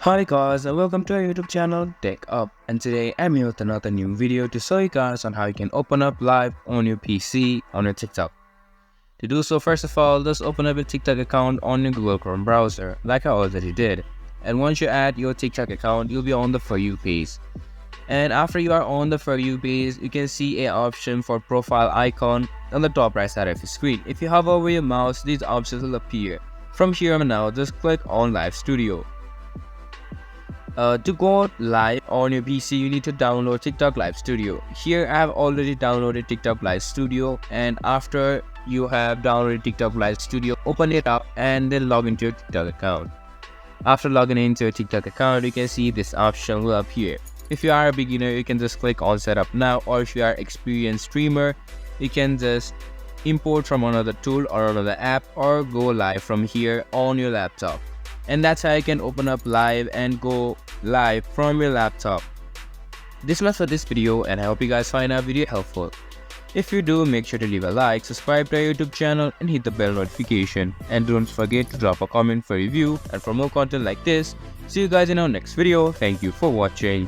Hi guys and welcome to our YouTube channel TechUp, and today I'm here with another new video to show you guys on how you can open up live on your PC on your TikTok. To do so, first of all, just open up your TikTok account on your Google Chrome browser like I already did, and once you add your TikTok account you'll be on the For You page. And after you are on the For You page, you can see an option for profile icon on the top right side of your screen. If you hover over your mouse, these options will appear. From here on out, just click on Live Studio. To go live on your PC, you need to download TikTok Live Studio. Here I have already downloaded TikTok Live Studio, and after you have downloaded TikTok Live Studio, open it up and then log into your TikTok account. After logging into your TikTok account, you can see this option will appear. If you are a beginner, you can just click on Setup Now, or if you are an experienced streamer, you can just import from another tool or another app or go live from here on your laptop. And that's how you can open up live and go live from your laptop. This was for this video, and I hope you guys find our video helpful. If you do, make sure to leave a like, subscribe to our YouTube channel and hit the bell notification. And don't forget to drop a comment for review and for more content like this. See you guys in our next video. Thank you for watching.